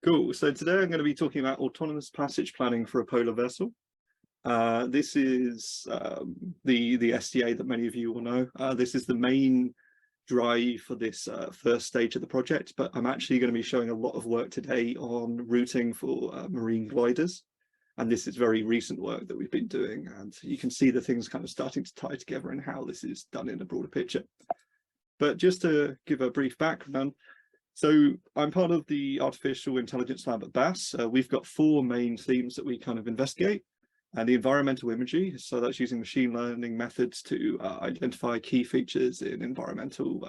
Cool. So today I'm going to be talking about autonomous passage planning for a polar vessel. This is the SDA that many of you will know. This is the main drive for this first stage of the project, but I'm actually going to be showing a lot of work today on routing for marine gliders. And this is very recent work that we've been doing, and you can see the things kind of starting to tie together and how this is done in a broader picture. But just to give a brief background, so I'm part of the Artificial Intelligence Lab at BAS. We've got four main themes that we kind of investigate. And the environmental imagery, so that's using machine learning methods to identify key features in environmental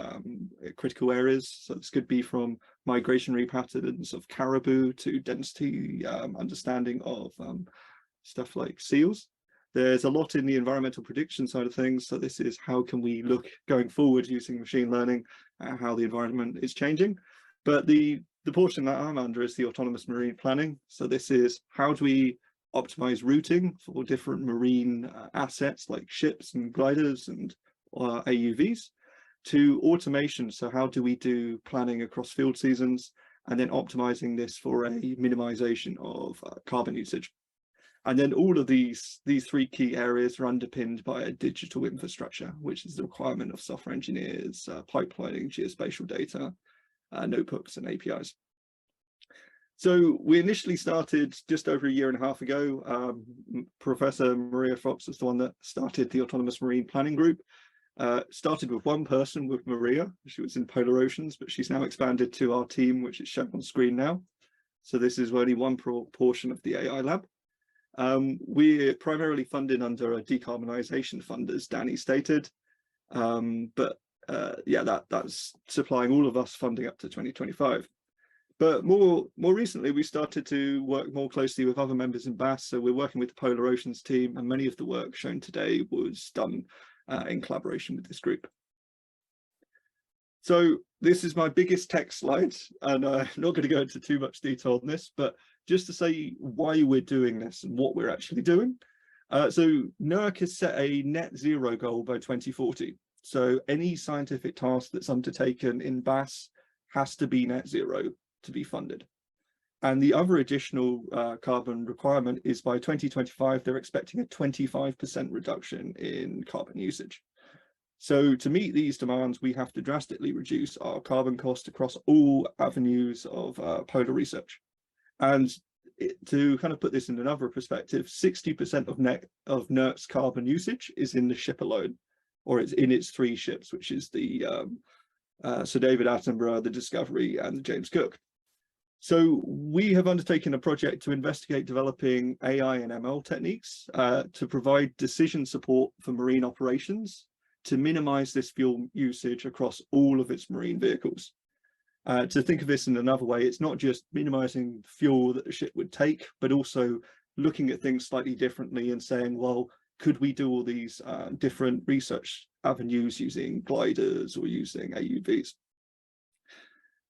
critical areas. So this could be from migratory patterns of caribou to density understanding of stuff like seals. There's a lot in the environmental prediction side of things. So this is how can we look going forward using machine learning at how the environment is changing. But the portion that I'm under is the autonomous marine planning. So this is how do we optimize routing for different marine assets like ships and gliders and AUVs to automation. So how do we do planning across field seasons and then optimizing this for a minimization of carbon usage. And then all of these three key areas are underpinned by a digital infrastructure, which is the requirement of software engineers, pipelining geospatial data, notebooks and APIs. So we initially started just over a year and a half ago. Professor Maria Fox was the one that started the Autonomous Marine Planning Group. Started with one person, with Maria. She was in polar oceans, but she's now expanded to our team, which is shown on screen now. So this is only one portion of the AI lab. We're primarily funded under a decarbonisation fund, as Danny stated. Yeah, that's supplying all of us funding up to 2025. But more recently, we started to work more closely with other members in BAS. So we're working with the Polar Oceans team, and many of the work shown today was done in collaboration with this group. So this is my biggest text slide, and I'm not going to go into too much detail on this, but just to say why we're doing this and what we're actually doing. So NERC has set a net zero goal by 2040. So any scientific task that's undertaken in BAS has to be net zero to be funded. And the other additional carbon requirement is by 2025, they're expecting a 25% reduction in carbon usage. So to meet these demands, we have to drastically reduce our carbon cost across all avenues of polar research. And to kind of put this in another perspective, 60% of NERC's carbon usage is in the ship alone, or it's in its three ships, which is the Sir David Attenborough, the Discovery, and the James Cook. So we have undertaken a project to investigate developing AI and ML techniques to provide decision support for marine operations to minimize this fuel usage across all of its marine vehicles. To think of this in another way, it's not just minimizing fuel that the ship would take, but also looking at things slightly differently and saying, well, could we do all these different research avenues using gliders or using AUVs?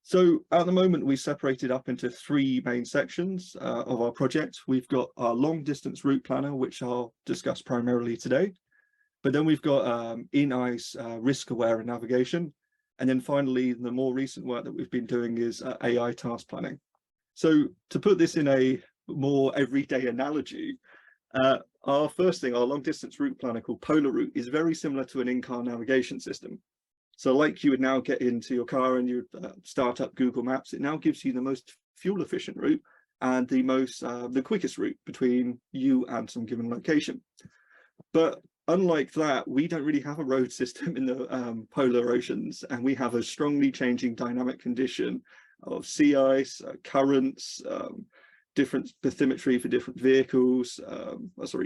So at the moment, we separated up into three main sections of our project. We've got our long distance route planner, which I'll discuss primarily today. But then we've got in-ice risk aware and navigation. And then finally, the more recent work that we've been doing is AI task planning. So to put this in a more everyday analogy, our first thing, our long distance route planner called Polar Route, is very similar to an in-car navigation system. So like you would now get into your car and you start up Google Maps, it now gives you the most fuel efficient route and the quickest route between you and some given location. But unlike that, we don't really have a road system in the polar oceans, and we have a strongly changing dynamic condition of sea ice, currents, different bathymetry for different vehicles,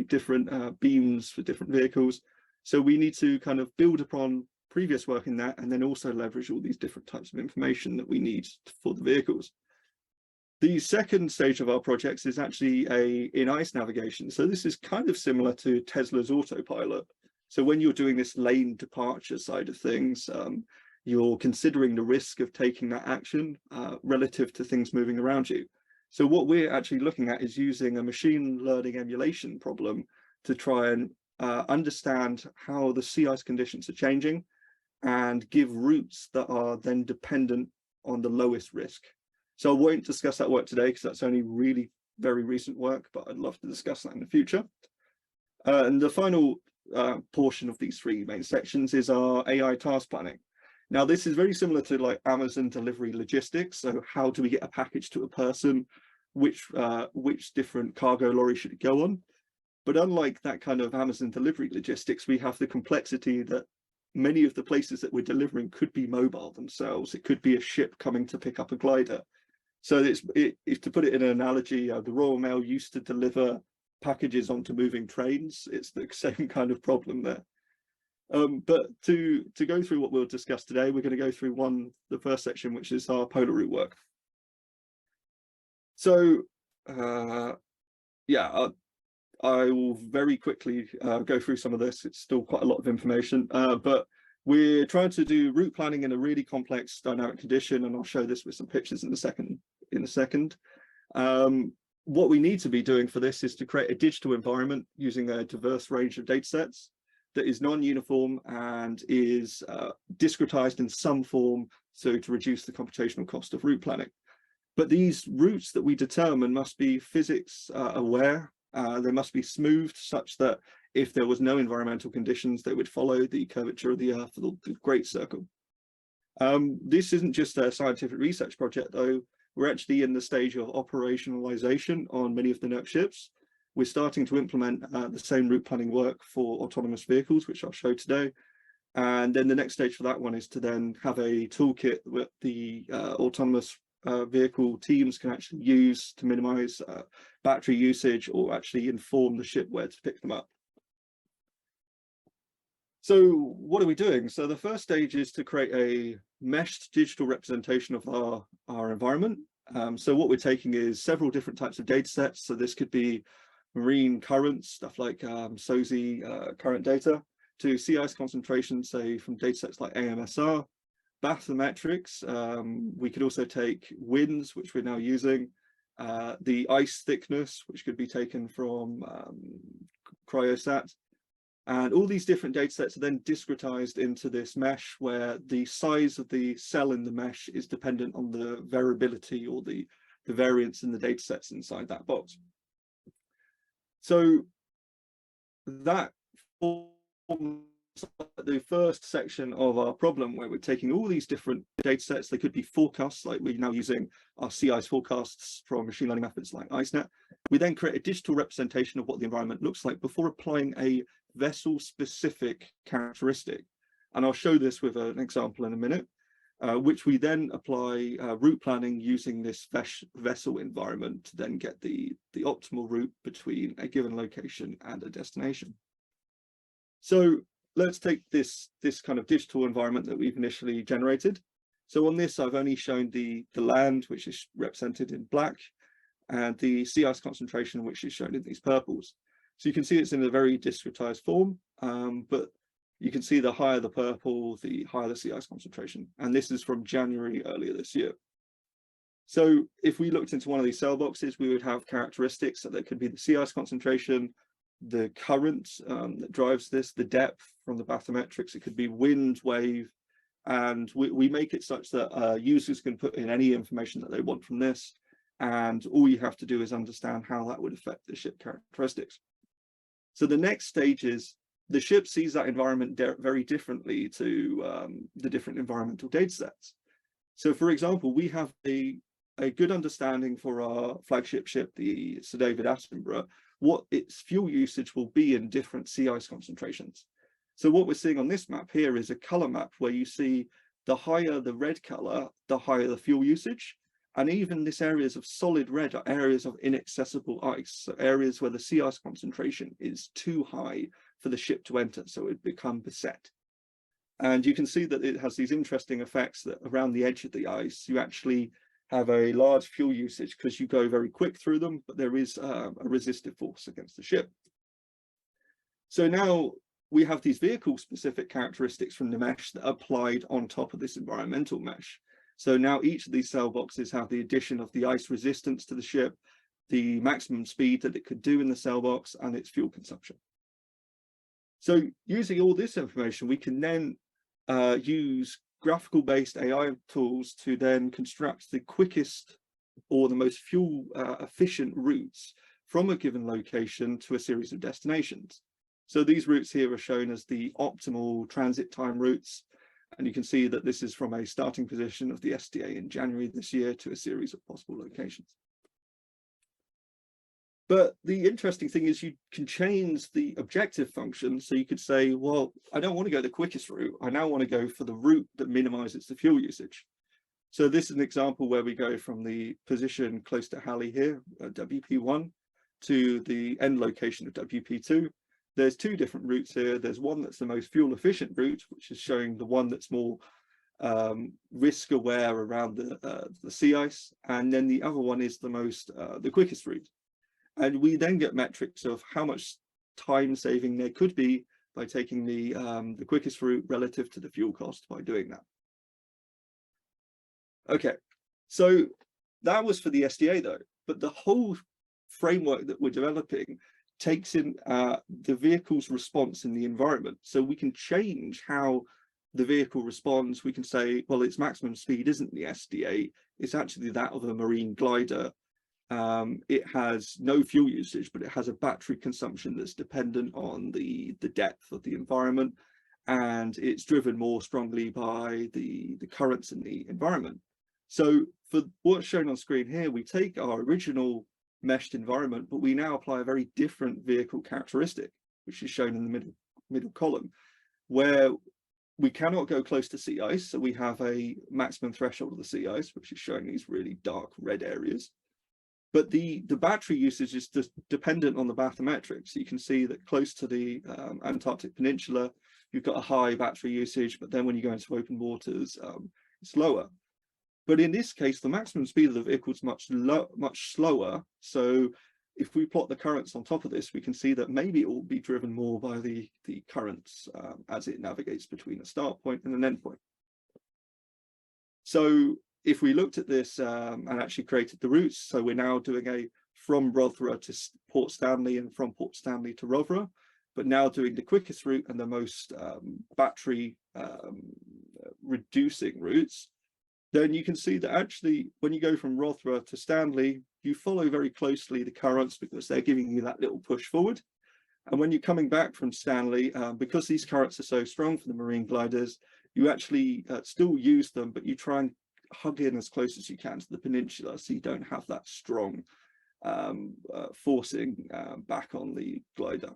different beams for different vehicles. So we need to kind of build upon previous work in that, and then also leverage all these different types of information that we need for the vehicles. The second stage of our projects is actually in-ice navigation. So this is kind of similar to Tesla's autopilot. So when you're doing this lane departure side of things, you're considering the risk of taking that action relative to things moving around you. So what we're actually looking at is using a machine learning emulation problem to try and understand how the sea ice conditions are changing and give routes that are then dependent on the lowest risk. So I won't discuss that work today because that's only really very recent work, but I'd love to discuss that in the future. And the final portion of these three main sections is our AI task planning. Now, this is very similar to like Amazon delivery logistics. So how do we get a package to a person? Which different cargo lorry should it go on? But unlike that kind of Amazon delivery logistics, we have the complexity that many of the places that we're delivering could be mobile themselves. It could be a ship coming to pick up a glider. So to put it in an analogy, the Royal Mail used to deliver packages onto moving trains. It's the same kind of problem there. But to go through what we'll discuss today, we're going to go through the first section, which is our polar route work. So yeah, I will very quickly go through some of this. It's still quite a lot of information, but we're trying to do route planning in a really complex dynamic condition, and I'll show this with some pictures in a second. What we need to be doing for this is to create a digital environment using a diverse range of data sets that is non-uniform and is discretized in some form, so to reduce the computational cost of route planning. But these routes that we determine must be physics aware. They must be smoothed such that if there was no environmental conditions, they would follow the curvature of the Earth, the Great Circle. This isn't just a scientific research project, though. We're actually in the stage of operationalization on many of the NERC ships. We're starting to implement the same route planning work for autonomous vehicles, which I'll show today. And then the next stage for that one is to then have a toolkit that the autonomous vehicle teams can actually use to minimize battery usage or actually inform the ship where to pick them up. So what are we doing? So the first stage is to create a meshed digital representation of our environment. So what we're taking is several different types of data sets. So this could be marine currents, stuff like SOOS current data, to sea ice concentration, say from data sets like AMSR, bathymetrics. We could also take winds, which we're now using, the ice thickness, which could be taken from cryosat. And all these different data sets are then discretized into this mesh where the size of the cell in the mesh is dependent on the variability or the variance in the data sets inside that box. So that forms the first section of our problem, where we're taking all these different data sets. They could be forecasts, like we're now using our sea ice forecasts from machine learning methods like IceNet. We then create a digital representation of what the environment looks like before applying a vessel specific characteristic. And I'll show this with an example in a minute, which we then apply route planning using this vessel environment to then get the optimal route between a given location and a destination. So let's take this kind of digital environment that we've initially generated. So on this, I've only shown the land, which is represented in black, and the sea ice concentration, which is shown in these purples. So you can see it's in a very discretized form, but you can see the higher the purple, the higher the sea ice concentration. And this is from January earlier this year. So if we looked into one of these cell boxes, we would have characteristics. So there could be the sea ice concentration, the current that drives this, the depth from the bathymetrics. It could be wind, wave, and we make it such that users can put in any information that they want from this. And all you have to do is understand how that would affect the ship characteristics. So the next stage is the ship sees that environment very differently to the different environmental data sets. So for example, we have a good understanding for our flagship ship, the Sir David Attenborough, what its fuel usage will be in different sea ice concentrations. So what we're seeing on this map here is a color map where you see the higher the red color, the higher the fuel usage. And even this areas of solid red are areas of inaccessible ice, so areas where the sea ice concentration is too high for the ship to enter, so it would become beset. And you can see that it has these interesting effects that around the edge of the ice, you actually have a large fuel usage because you go very quick through them, but there is a resistive force against the ship. So now we have these vehicle-specific characteristics from the mesh that are applied on top of this environmental mesh. So now each of these cell boxes have the addition of the ice resistance to the ship, the maximum speed that it could do in the cell box, and its fuel consumption. So using all this information, we can then use graphical-based AI tools to then construct the quickest or the most fuel efficient routes from a given location to a series of destinations. So these routes here are shown as the optimal transit time routes. And you can see that this is from a starting position of the SDA in January this year to a series of possible locations. But the interesting thing is you can change the objective function. So you could say, well, I don't want to go the quickest route. I now want to go for the route that minimizes the fuel usage. So this is an example where we go from the position close to Halley here, WP1, to the end location of WP2. There's two different routes here. There's one that's the most fuel efficient route, which is showing the one that's more risk aware around the sea ice. And then the other one is the most, the quickest route. And we then get metrics of how much time saving there could be by taking the quickest route relative to the fuel cost by doing that. Okay, so that was for the SDA though, but the whole framework that we're developing takes in the vehicle's response in the environment. So we can change how the vehicle responds. We can say, well, its maximum speed isn't the SDA, it's actually that of a marine glider. It has no fuel usage, but it has a battery consumption that's dependent on the depth of the environment, and it's driven more strongly by the currents in the environment. So for what's shown on screen here, we take our original meshed environment, but we now apply a very different vehicle characteristic, which is shown in the middle column, where we cannot go close to sea ice. So we have a maximum threshold of the sea ice, which is showing these really dark red areas. But the battery usage is just dependent on the bathymetrics. So you can see that close to the Antarctic Peninsula, you've got a high battery usage, but then when you go into open waters, it's lower. But in this case, the maximum speed of the vehicle is much slower. So if we plot the currents on top of this, we can see that maybe it will be driven more by the currents as it navigates between a start point and an end point. So if we looked at this and actually created the routes, so we're now doing a from Rothera to Port Stanley and from Port Stanley to Rothera, but now doing the quickest route and the most battery reducing routes, then you can see that actually when you go from Rothera to Stanley, you follow very closely the currents because they're giving you that little push forward. And when you're coming back from Stanley, because these currents are so strong for the marine gliders, you actually still use them, but you try and hug in as close as you can to the peninsula so you don't have that strong forcing back on the glider.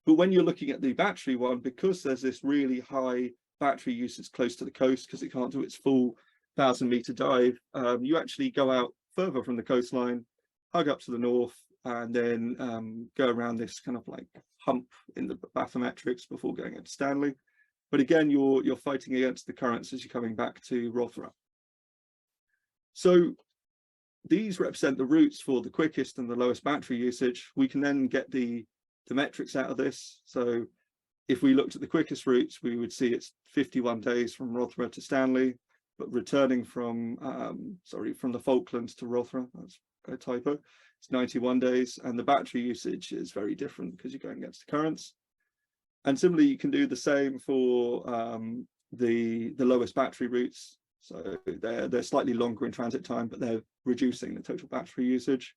But when you're looking at the battery one, because there's this really high battery usage close to the coast because it can't do its full 1,000-meter dive, you actually go out further from the coastline, hug up to the north, and then go around this kind of like hump in the bathymetrics before going into Stanley. But again, you're fighting against the currents as you're coming back to Rothera. So these represent the routes for the quickest and the lowest battery usage. We can then get the metrics out of this. So if we looked at the quickest routes, we would see it's 51 days from Rothera to Stanley, but returning from from the Falklands to Rothera, that's a typo, it's 91 days, and the battery usage is very different because you're going against the currents. And similarly, you can do the same for the lowest battery routes. So they're slightly longer in transit time, but they're reducing the total battery usage.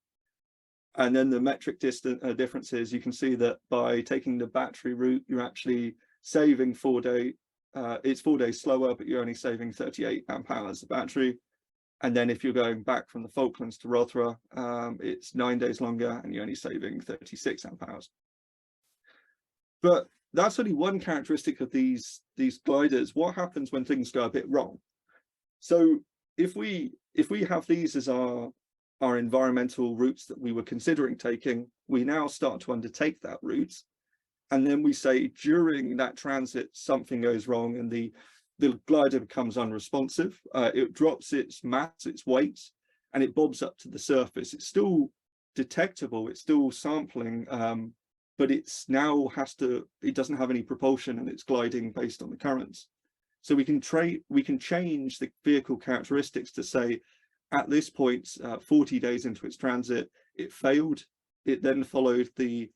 And then the metric differences, you can see that by taking the battery route, you're actually saving 4 days. It's 4 days slower, but you're only saving 38 amp hours of battery. And then if you're going back from the Falklands to Rothera, it's 9 days longer and you're only saving 36 amp hours. But that's only one characteristic of these gliders. What happens when things go a bit wrong? So if we have these as our environmental routes that we were considering taking, we now start to undertake that route. And then we say during that transit, something goes wrong and the glider becomes unresponsive. It drops its mass, its weight, and it bobs up to the surface. It's still detectable, it's still sampling, but it's now it doesn't have any propulsion and it's gliding based on the currents. So we can change the vehicle characteristics to say, at this point, 40 days into its transit, it failed. It then followed the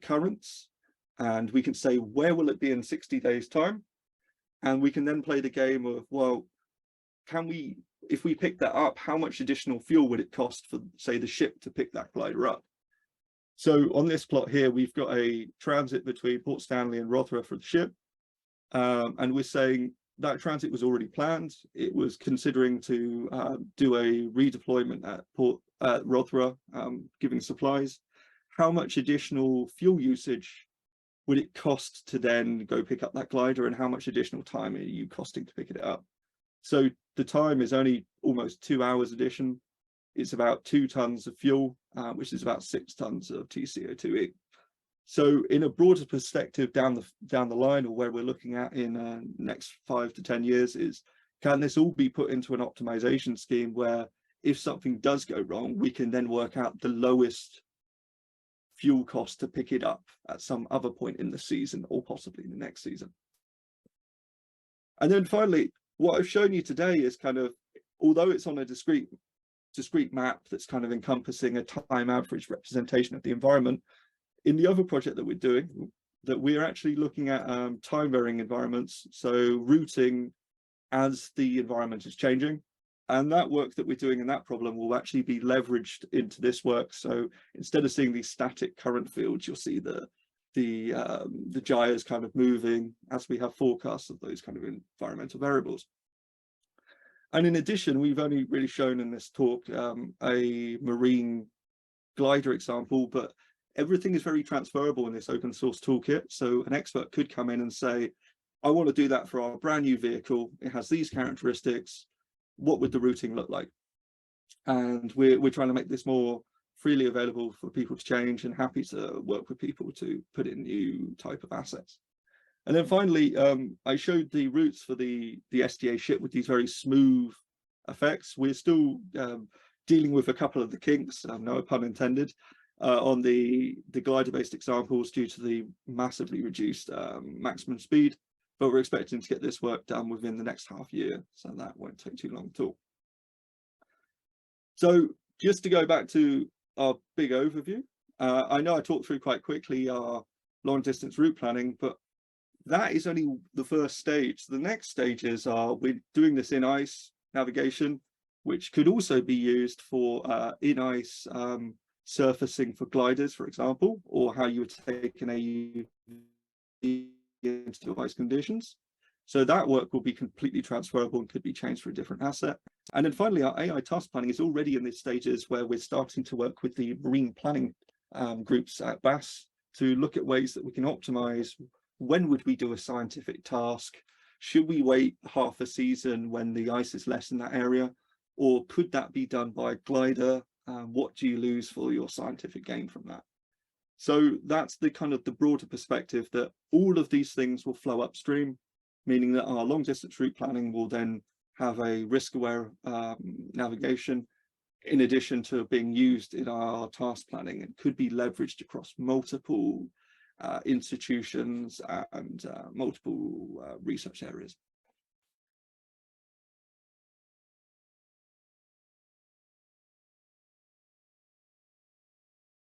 currents, and we can say, where will it be in 60 days time? And we can then play the game of, well, can we if we pick that up, how much additional fuel would it cost for, say, the ship to pick that glider up? So on this plot here, we've got a transit between Port Stanley and Rothera for the ship. And we're saying that transit was already planned. It was considering to do a redeployment at Rothera, giving supplies. How much additional fuel usage would it cost to then go pick up that glider, and how much additional time are you costing to pick it up? So the time is only almost 2 hours addition. It's about 2 tons of fuel, which is about 6 tons of TCO2e. So in a broader perspective down the line, or where we're looking at in next 5 to 10 years, is can this all be put into an optimization scheme where if something does go wrong, we can then work out the lowest fuel cost to pick it up at some other point in the season, or possibly the next season. And then finally, what I've shown you today is kind of, although it's on a discrete map that's kind of encompassing a time average representation of the environment, in the other project that we're doing, that we're actually looking at time varying environments, so routing as the environment is changing. And that work that we're doing in that problem will actually be leveraged into this work. So instead of seeing these static current fields, you'll see the gyres kind of moving as we have forecasts of those kind of environmental variables. And in addition, we've only really shown in this talk a marine glider example, but everything is very transferable in this open source toolkit. So an expert could come in and say, I want to do that for our brand new vehicle. It has these characteristics. What would the routing look like? And we're trying to make this more freely available for people to change, and happy to work with people to put in new type of assets. And then finally, I showed the routes for the SDA ship with these very smooth effects. We're still dealing with a couple of the kinks, no pun intended, on the glider-based examples due to the massively reduced maximum speed. But we're expecting to get this work done within the next half year, so that won't take too long at all. So just to go back to our big overview, I know I talked through quite quickly our long distance route planning, but that is only the first stage. The next stages are we're doing this in ice navigation, which could also be used for in ice surfacing for gliders, for example, or how you would take an AUV into ice conditions. So that work will be completely transferable and could be changed for a different asset. And then finally, our AI task planning is already in these stages where we're starting to work with the marine planning groups at BAS to look at ways that we can optimize. When would we do a scientific task? Should we wait half a season when the ice is less in that area? Or could that be done by a glider? What do you lose for your scientific gain from that? So that's the kind of the broader perspective, that all of these things will flow upstream, meaning that our long distance route planning will then have a risk aware navigation in addition to being used in our task planning, and could be leveraged across multiple institutions and multiple research areas.